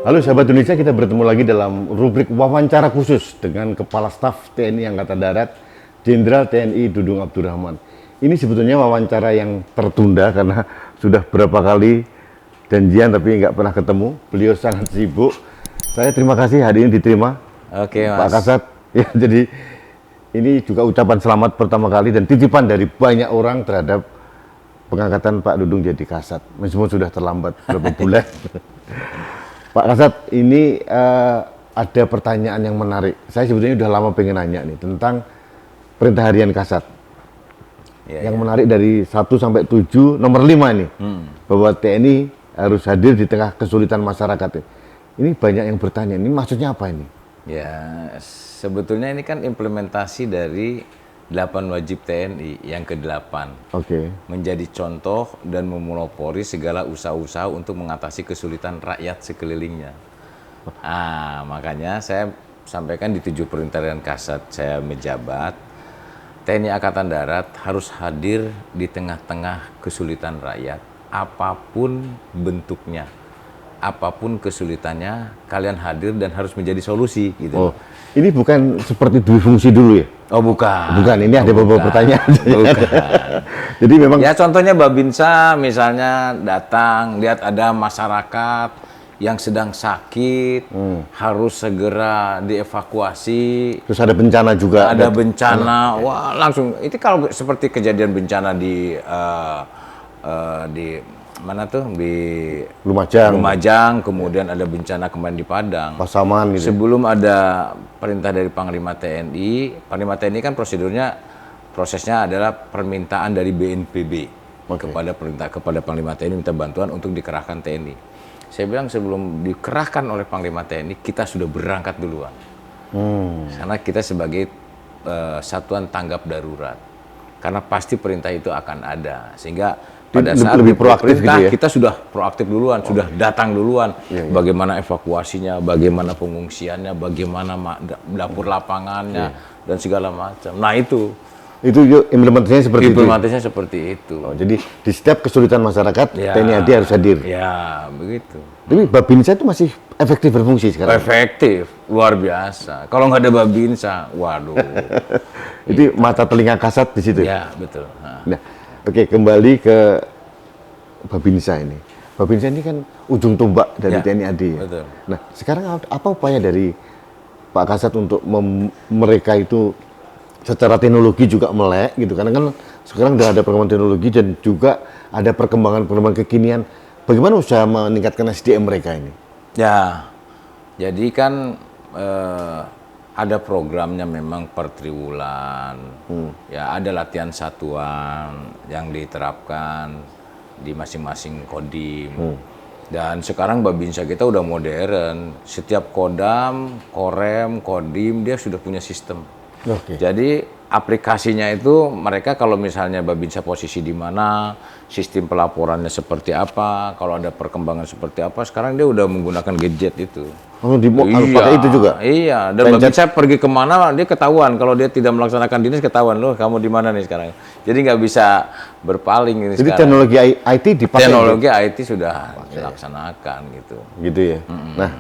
Halo sahabat Indonesia, kita bertemu lagi dalam rubrik wawancara khusus dengan Kepala Staf TNI Angkatan Darat, Jenderal TNI Dudung Abdurrahman. Ini sebetulnya wawancara yang tertunda karena sudah berapa kali janjian tapi nggak pernah ketemu. Beliau sangat sibuk. Saya terima kasih hari ini diterima. Oke, Mas. Pak Kasat. Ya, jadi ini juga ucapan selamat pertama kali dan titipan dari banyak orang terhadap pengangkatan Pak Dudung jadi Kasat. Meskipun sudah terlambat beberapa bulan. Pak Kasat, ini ada pertanyaan yang menarik. Saya sebetulnya udah lama pengen nanya nih tentang perintah harian Kasat. Yang menarik dari 1 sampai 7, nomor 5 ini. Bahwa TNI harus hadir di tengah kesulitan masyarakat. Ini banyak yang bertanya, ini maksudnya apa ini? Ya, sebetulnya ini kan implementasi dari 8 wajib TNI yang ke-8. Oke. Menjadi contoh dan memelopori segala usaha-usaha untuk mengatasi kesulitan rakyat sekelilingnya. Ah, makanya saya sampaikan di 7 perintah harian Kasat saya menjabat, TNI Angkatan Darat harus hadir di tengah-tengah kesulitan rakyat, apapun bentuknya. Apapun kesulitannya, kalian hadir dan harus menjadi solusi gitu. Oh, ini bukan seperti dui fungsi dulu ya? Oh, bukan. Bukan, ini ada beberapa pertanyaan. Bukan. Jadi memang Ya contohnya Babinsa misalnya datang, lihat ada masyarakat yang sedang sakit, harus segera dievakuasi. terus ada bencana juga. Ada bencana, wah langsung. Itu kalau seperti kejadian bencana di mana tuh, di Lumajang, kemudian ada bencana kemarin di Padang. Pasaman gitu. Sebelum ada perintah dari Panglima TNI kan prosesnya adalah permintaan dari BNPB kepada Panglima TNI minta bantuan untuk dikerahkan TNI. Saya bilang sebelum dikerahkan oleh Panglima TNI kita sudah berangkat duluan. Karena kita sebagai satuan tanggap darurat. Karena pasti perintah itu akan ada, sehingga pada saat lebih proaktif perintah, gitu ya? kita sudah proaktif duluan, sudah datang duluan. Bagaimana evakuasinya, bagaimana pengungsiannya, bagaimana dapur lapangannya, dan segala macam. Nah itu implementasinya seperti seperti itu. Oh, jadi di setiap kesulitan masyarakat, TNI AD harus hadir. Ya, begitu. Tapi Babinsa itu masih efektif berfungsi sekarang? Efektif, luar biasa. Kalau nggak ada Babinsa, waduh. Itu mata telinga Kasat di situ? Ya, betul. Nah, oke, kembali ke Babinsa ini. Babinsa ini kan ujung tombak dari TNI AD ya? Betul. Nah, sekarang apa upaya dari Pak Kasat untuk mereka itu secara teknologi juga melek gitu? Karena kan sekarang sudah ada perkembangan teknologi dan juga ada perkembangan kekinian. Bagaimana usaha meningkatkan SDM mereka ini? Ya, jadi kan ada programnya memang per triwulan. Ya, ada latihan satuan yang diterapkan di masing-masing kodim. Dan sekarang Babinsa kita udah modern. Setiap kodam, korem, kodim dia sudah punya sistem. Jadi aplikasinya itu mereka kalau misalnya Babinsa posisi di mana, sistem pelaporannya seperti apa, kalau ada perkembangan seperti apa, sekarang dia udah menggunakan gadget itu. Oh, pakai itu juga? Iya, dan Babinsa pergi kemana dia ketahuan. Kalau dia tidak melaksanakan dinas ketahuan, loh kamu di mana nih sekarang. Jadi nggak bisa berpaling ini. Jadi sekarang. teknologi IT dipakai? Teknologi IT sudah dilaksanakan gitu. Gitu ya? Nah,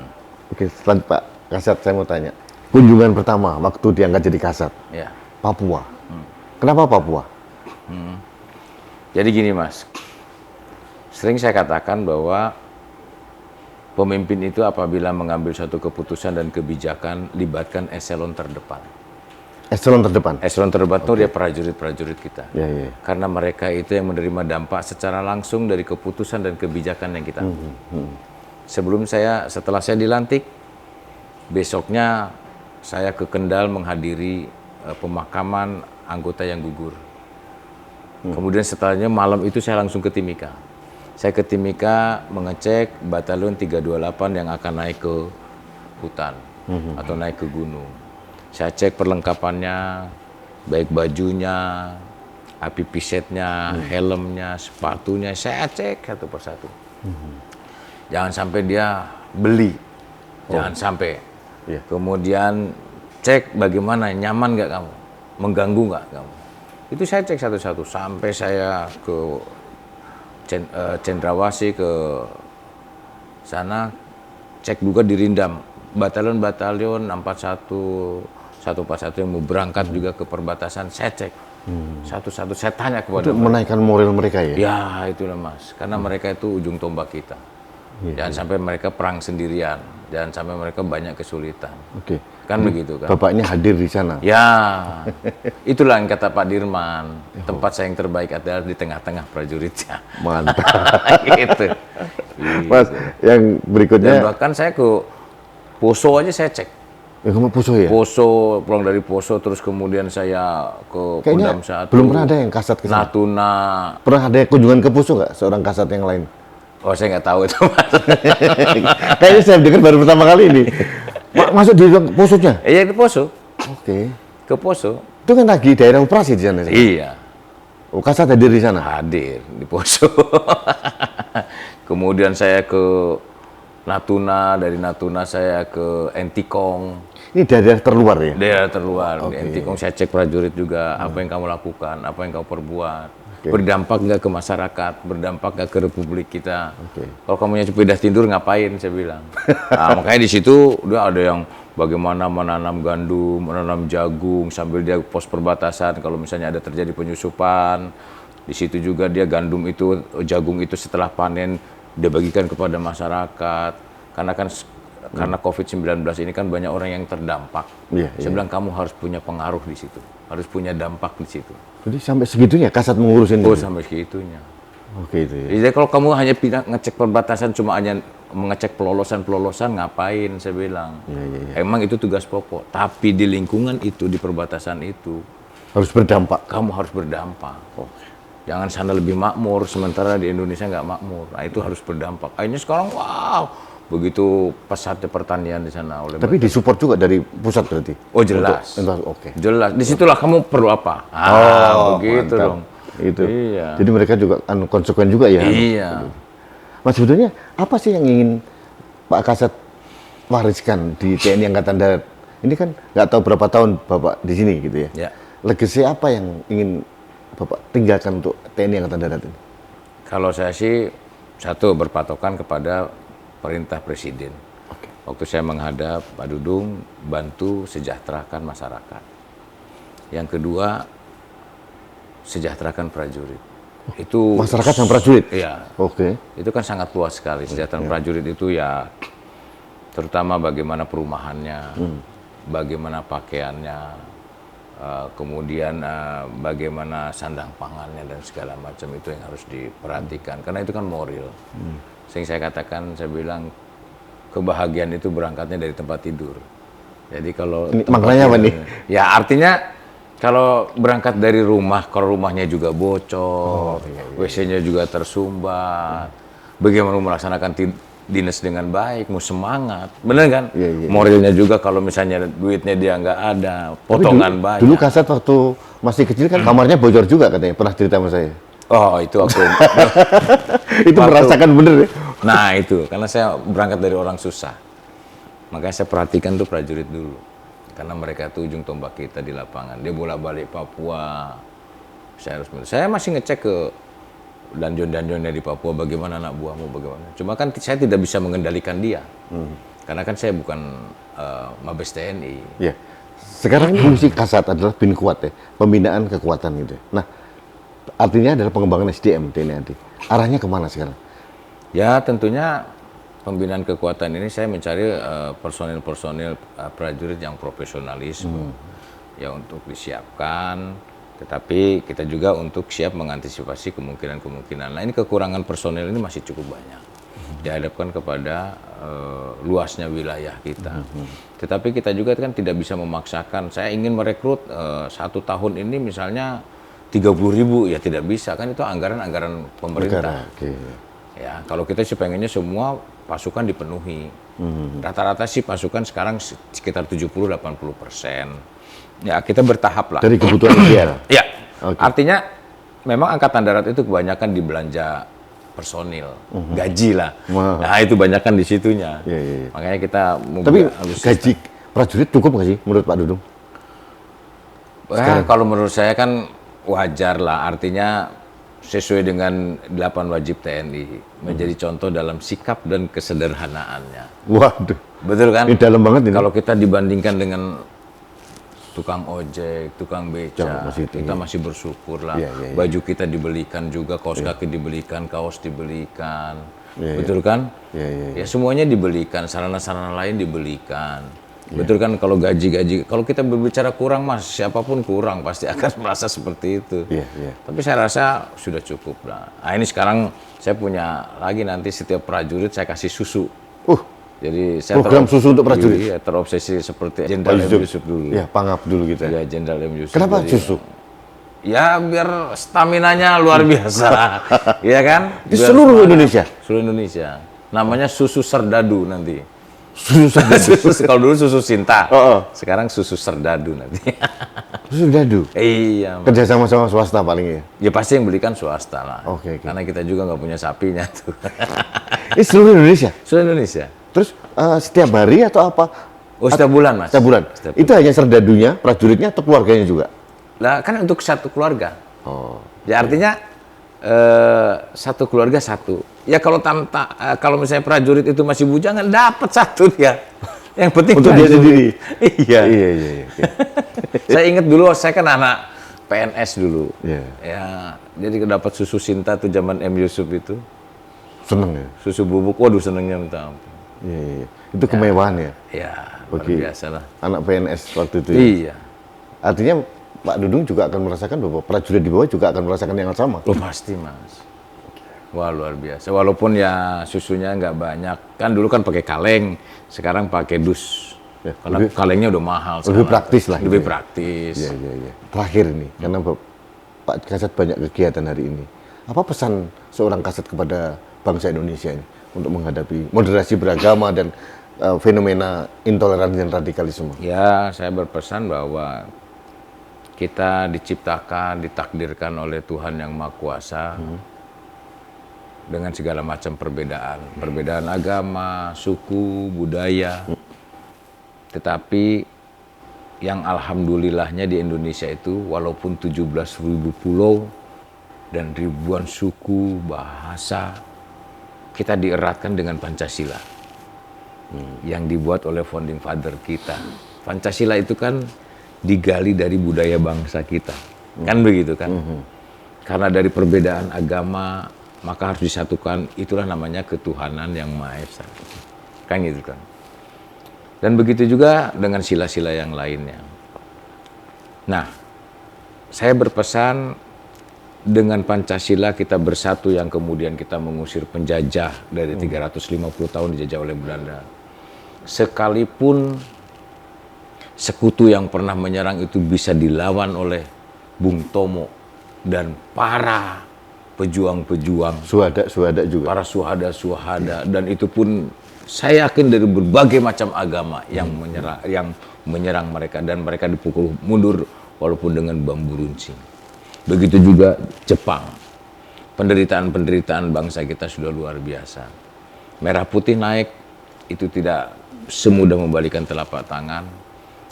oke, selanjutnya Pak Kasat saya mau tanya. Kunjungan pertama waktu diangkat jadi Kasat, Ya. Papua. Kenapa Papua? Jadi gini Mas, sering saya katakan bahwa pemimpin itu apabila mengambil suatu keputusan dan kebijakan libatkan eselon terdepan. Eselon terdepan? Eselon terdepan itu dia prajurit-prajurit kita. Ya. Karena mereka itu yang menerima dampak secara langsung dari keputusan dan kebijakan yang kita ambil. Setelah saya dilantik, besoknya saya ke Kendal menghadiri pemakaman anggota yang gugur. Kemudian setelahnya malam itu saya langsung ke Timika. Saya ke Timika mengecek batalion 328 yang akan naik ke hutan atau naik ke gunung. Saya cek perlengkapannya, baik bajunya, api pisetnya, helmnya, sepatunya, saya cek satu persatu. Jangan sampai dia beli, jangan sampai. Kemudian cek bagaimana, nyaman nggak kamu, mengganggu nggak kamu. Itu saya cek satu-satu sampai saya ke Cendrawasih, ke sana cek juga dirindam. Batalion 641, 141 yang mau berangkat juga ke perbatasan, saya cek. Satu-satu saya tanya kepada Untuk menaikkan moral mereka ya? Ya, itulah Mas. Karena mereka itu ujung tombak kita. Jangan sampai mereka perang sendirian. Jangan sampai mereka banyak kesulitan. Oke. Kan begitu kan? Bapaknya hadir di sana? Ya, itulah yang kata Pak Dirman. Tempat saya yang terbaik adalah di tengah-tengah prajuritnya. Mantap. Gitu. Mas, yang Dan berikutnya, bahkan saya ke Poso aja saya cek. yang kamu Poso ya? Poso, pulang dari Poso, terus kemudian saya ke Kayaknya Kodam 1. belum pernah ada yang kasat ke sana. Natuna. Pernah ada kunjungan ke Poso nggak? Seorang kasat yang lain? Oh, saya nggak tahu itu, Mas. Kayaknya saya dengar baru pertama kali ini. Masuk di Posonya? Iya, ke Poso. Oke. Ke Poso. Itu kan lagi daerah operasi di sana. Iya. Oh, kasat hadir di sana? Hadir di Poso. Kemudian saya ke Natuna, dari Natuna saya ke Entikong, Ini daerah terluar ya? daerah terluar. Di Entikong saya cek prajurit juga, apa yang kamu lakukan, apa yang kamu perbuat. Berdampak nggak ke masyarakat, berdampak nggak ke republik kita. Kalau kamu sepeda tidur ngapain, saya bilang. Nah, makanya di situ dia ada yang bagaimana menanam gandum, menanam jagung, sambil dia pos perbatasan, kalau misalnya ada terjadi penyusupan. Di situ juga dia gandum itu, jagung itu setelah panen, dia bagikan kepada masyarakat. Karena kan karena COVID-19 ini kan banyak orang yang terdampak. Saya bilang kamu harus punya pengaruh di situ, harus punya dampak di situ. Jadi sampai segitunya kasat mengurusin Oh, itu? sampai segitunya. Oke itu ya. Jadi kalau kamu hanya pindah ngecek perbatasan, cuma hanya mengecek pelolosan ngapain, saya bilang. Emang itu tugas pokok, tapi di lingkungan itu, di perbatasan itu, Harus berdampak. kamu harus berdampak. Jangan sana lebih makmur, sementara di Indonesia nggak makmur. Nah, itu harus berdampak. Akhirnya sekarang, wow, begitu pesatnya pertanian di sana. Tapi disupport juga dari pusat berarti? Oh, jelas. Oke. Jelas. Disitulah kamu perlu apa. Begitu mantap. dong. Itu. Iya. Jadi mereka juga konsekuen juga ya? Iya. Mas, sebetulnya apa sih yang ingin Pak Kasat wariskan di TNI Angkatan Darat? Ini kan nggak tahu berapa tahun Bapak di sini gitu ya. Ya. Legacy apa yang ingin Bapak tinggalkan untuk TNI Angkatan Darat ini? Kalau saya sih, satu, berpatokan kepada perintah Presiden. Waktu saya menghadap Pak Dudung, bantu sejahterakan masyarakat. Yang kedua, sejahterakan prajurit. Itu Masyarakat dan prajurit? Iya. Oke. Itu kan sangat luas sekali. Kesejahteraan prajurit itu ya, terutama bagaimana perumahannya, bagaimana pakaiannya, kemudian bagaimana sandang pangannya dan segala macam, itu yang harus diperhatikan. Karena itu kan moral. Sehingga saya katakan, saya bilang, kebahagiaan itu berangkatnya dari tempat tidur. Jadi kalau Ini maknanya apa nih? Ya artinya kalau berangkat dari rumah, kalau rumahnya juga bocor, WC-nya juga tersumbat, bagaimana melaksanakan dinas dengan baik, mau semangat, bener kan? Moralnya juga kalau misalnya duitnya dia nggak ada, potongan banyak. Dulu Kasat waktu masih kecil kan kamarnya bocor juga katanya, pernah cerita sama saya. Oh, itu aku. Itu merasakan bener ya? Nah itu, karena saya berangkat dari orang susah. Makanya saya perhatikan tuh prajurit dulu. Karena mereka itu ujung tombak kita di lapangan. Dia bolak-balik Papua. Saya masih ngecek ke danjon-danjonnya di Papua, bagaimana anak buahmu, bagaimana. Cuma kan saya tidak bisa mengendalikan dia. Karena kan saya bukan Mabes TNI. Ya. Sekarang fungsi Kasat adalah bin kuat ya, pembinaan kekuatan gitu. Nah, artinya adalah pengembangan SDM TNI AD. Arahnya kemana sekarang? Ya tentunya pembinaan kekuatan ini saya mencari personil-personil prajurit yang profesionalisme ya untuk disiapkan, tetapi kita juga untuk siap mengantisipasi kemungkinan-kemungkinan. Nah ini kekurangan personil ini masih cukup banyak dihadapkan kepada luasnya wilayah kita. Tetapi kita juga kan tidak bisa memaksakan. Saya ingin merekrut 1 tahun ini misalnya 30.000, ya tidak bisa kan, itu anggaran pemerintah. Ya, kalau kita sih pengennya semua pasukan dipenuhi. Rata-rata sih pasukan sekarang sekitar 70-80%. Ya, kita bertahap lah. Dari kebutuhan ideal? Ya, artinya memang Angkatan Darat itu kebanyakan di belanja personil, gaji lah. Nah, itu banyakan di situnya. Makanya kita tapi gaji prajurit cukup nggak sih menurut Pak Dudung? Kalau menurut saya kan wajar lah, artinya sesuai dengan 8 wajib TNI, menjadi contoh dalam sikap dan kesederhanaannya. Waduh, Betul kan? ini dalam banget ini. Kalau kita dibandingkan dengan tukang ojek, tukang beca, Jauh masih tinggi. kita masih bersyukur lah. Iya, iya, iya. Baju kita dibelikan juga, kaos kaki dibelikan, kaos dibelikan. Iya, Betul kan? Iya, iya, iya. Ya semuanya dibelikan, sarana-sarana lain dibelikan. Betul kan, kalau gaji-gaji, kalau kita berbicara kurang mas, siapapun kurang pasti akan merasa seperti itu. Iya, iya. Tapi saya rasa sudah cukup lah. Nah ini sekarang saya punya lagi, nanti setiap prajurit saya kasih susu. Jadi saya Program susu untuk prajurit? Iya, terobsesi seperti Jenderal M. Yusuf dulu. Ya, pangap dulu kita. Ya, Jenderal M. Yusuf. Kenapa Jadi, susu? ya biar staminanya luar biasa. Iya kan? Di seluruh Indonesia? Seluruh Indonesia. Namanya susu serdadu nanti. Susu serdadu. Kalau dulu susu Sinta. Oh. Sekarang susu serdadu nanti. Susu serdadu? Iya. Kerja sama swasta paling ya? Ya pasti yang belikan swasta lah. Oke. Karena kita juga nggak punya sapinya tuh. Ini seluruh Indonesia? Seluruh Indonesia. Terus setiap hari atau apa? Oh, setiap bulan mas. Setiap bulan? Itu hanya serdadunya, prajuritnya atau keluarganya juga? Lah kan untuk satu keluarga. Oh. Ya artinya satu keluarga satu. Ya kalau misalnya prajurit itu masih bujangan dapat satu dia. Yang penting Untuk dia sendiri. Iya. Iya. Saya ingat dulu saya kan anak PNS dulu. Iya. Ya, jadi dapat susu Sinta tuh zaman M. Yusuf itu. Seneng ya? Susu bubuk, waduh senengnya minta ampun. Iya. Itu kemewahan ya? Ya, luar Bagi biasa lah. anak PNS waktu itu ya? Iya. Artinya Pak Dudung juga akan merasakan bahwa prajurit di bawah juga akan merasakan yang sama? Lo pasti mas. Wah luar biasa. Walaupun ya susunya nggak banyak. Kan dulu kan pakai kaleng, sekarang pakai dus. Ya, Karena kalengnya udah mahal. lebih sekarang. praktis lah. Lebih gitu ya? praktis. Iya. Terakhir ini, karena Pak Kasat banyak kegiatan hari ini. Apa pesan seorang Kasat kepada bangsa Indonesia ini untuk menghadapi moderasi beragama dan fenomena intoleransi dan radikalisme? Ya, saya berpesan bahwa kita diciptakan, ditakdirkan oleh Tuhan Yang Maha Kuasa dengan segala macam perbedaan agama, suku, budaya. Tetapi yang alhamdulillahnya di Indonesia itu walaupun 17.000 pulau dan ribuan suku, bahasa, kita dieratkan dengan Pancasila yang dibuat oleh founding father kita. Pancasila itu kan digali dari budaya bangsa kita, kan begitu kan? Karena dari perbedaan agama maka harus disatukan, itulah namanya ketuhanan yang Maha Esa, kan gitu kan? Dan begitu juga dengan sila-sila yang lainnya. Nah, saya berpesan dengan Pancasila kita bersatu yang kemudian kita mengusir penjajah dari 350 tahun dijajah oleh Belanda. Sekalipun sekutu yang pernah menyerang itu bisa dilawan oleh Bung Tomo dan para pejuang-pejuang, Suhada juga. para suhada-suhada, dan itu pun saya yakin dari berbagai macam agama yang menyerang mereka, dan mereka dipukul mundur walaupun dengan bambu runcing. Begitu juga Jepang. Penderitaan-penderitaan bangsa kita sudah luar biasa. Merah putih naik itu tidak semudah membalikan telapak tangan,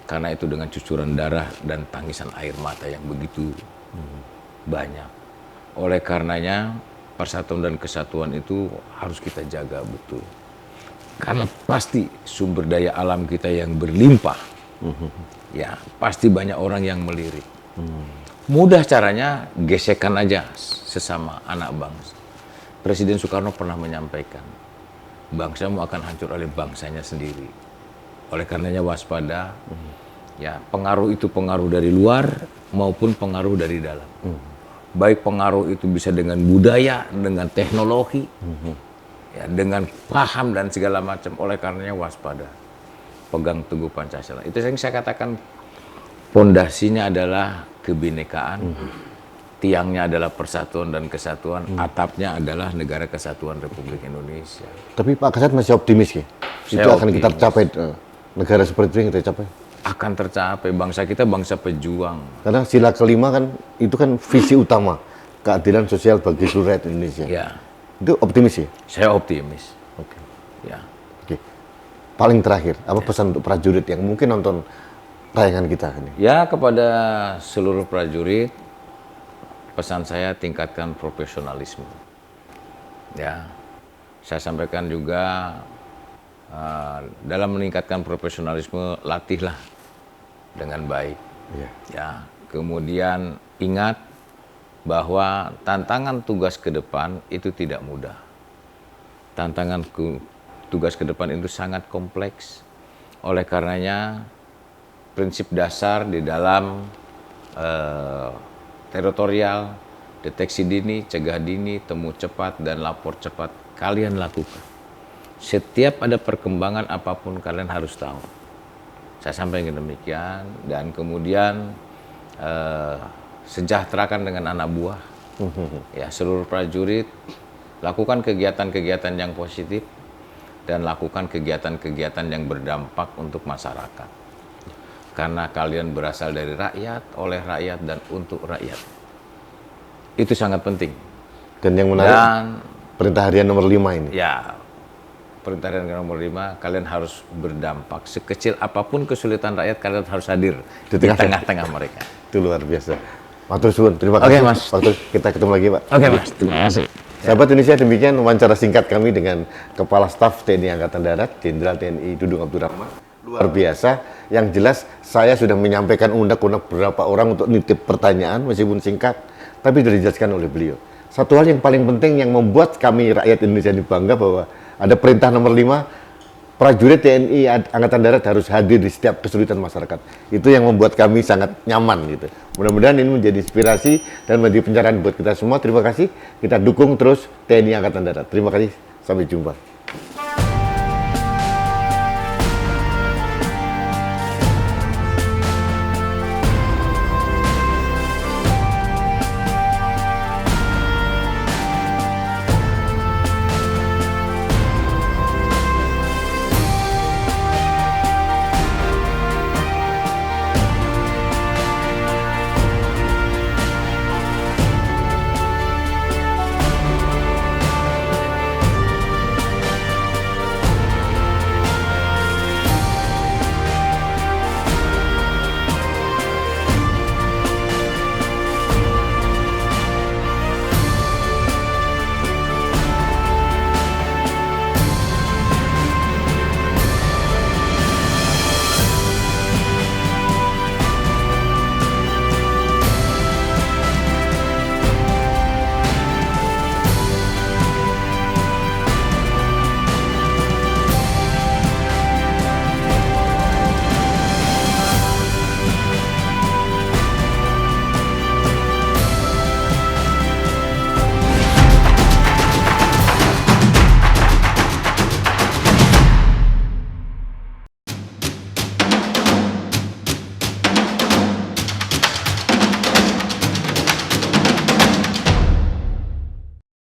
karena itu dengan cucuran darah dan tangisan air mata yang begitu banyak. Oleh karenanya persatuan dan kesatuan itu harus kita jaga betul. Karena pasti sumber daya alam kita yang berlimpah, ya pasti banyak orang yang melirik. Mudah caranya, gesekan aja sesama anak bangsa. Presiden Soekarno pernah menyampaikan, bangsamu akan hancur oleh bangsanya sendiri. Oleh karenanya waspada, ya pengaruh itu pengaruh dari luar maupun pengaruh dari dalam. Baik pengaruh itu bisa dengan budaya, dengan teknologi, ya, dengan paham dan segala macam. Oleh karenanya waspada, pegang teguh Pancasila. Itu yang saya katakan, pondasinya adalah kebinekaan, tiangnya adalah persatuan dan kesatuan, atapnya adalah Negara Kesatuan Republik Indonesia. Tapi Pak Kasat masih optimis ya? Saya Itu akan kita optimis. capai, negara seperti itu yang kita capai? Akan tercapai, bangsa kita bangsa pejuang. Karena sila kelima kan, itu kan visi utama, keadilan sosial bagi seluruh rakyat Indonesia. Ya, Itu optimis ya? saya optimis. Oke. Ya. Oke. Paling terakhir, apa pesan untuk prajurit yang mungkin nonton tayangan kita ini? Ya, kepada seluruh prajurit, pesan saya tingkatkan profesionalisme. Ya, saya sampaikan juga dalam meningkatkan profesionalisme latihlah dengan baik. Iya. Ya, kemudian ingat bahwa tantangan tugas ke depan itu tidak mudah. Tugas ke depan itu sangat kompleks. Oleh karenanya, prinsip dasar di dalam teritorial, deteksi dini, cegah dini, temu cepat, dan lapor cepat kalian lakukan. Setiap ada perkembangan apapun kalian harus tahu. Saya sampaikan demikian, dan kemudian sejahterakan dengan anak buah. Ya, seluruh prajurit lakukan kegiatan-kegiatan yang positif dan lakukan kegiatan-kegiatan yang berdampak untuk masyarakat. Karena kalian berasal dari rakyat, oleh rakyat, dan untuk rakyat. Itu sangat penting. Dan yang menarik, Dan perintah harian nomor 5 ini. ya, perintah harian nomor 5, kalian harus berdampak. Sekecil apapun kesulitan rakyat, kalian harus hadir di tengah-tengah mereka. Itu luar biasa. Matur suwun, terima Oke, kasih. Mas. Waktu kita ketemu lagi, Pak. Oke, Mas. Terima kasih. Sahabat Indonesia, demikian wawancara singkat kami dengan Kepala Staf TNI Angkatan Darat, Jenderal TNI Dudung Abdurrahman. Luar biasa. Yang jelas, saya sudah menyampaikan undang-undang beberapa orang untuk nitip pertanyaan, meskipun singkat, tapi sudah dijelaskan oleh beliau. Satu hal yang paling penting yang membuat kami rakyat Indonesia ini bangga bahwa ada perintah nomor 5, prajurit TNI Angkatan Darat harus hadir di setiap kesulitan masyarakat. Itu yang membuat kami sangat nyaman gitu. Mudah-mudahan ini menjadi inspirasi dan menjadi pencerahan buat kita semua. Terima kasih. Kita dukung terus TNI Angkatan Darat. Terima kasih. Sampai jumpa.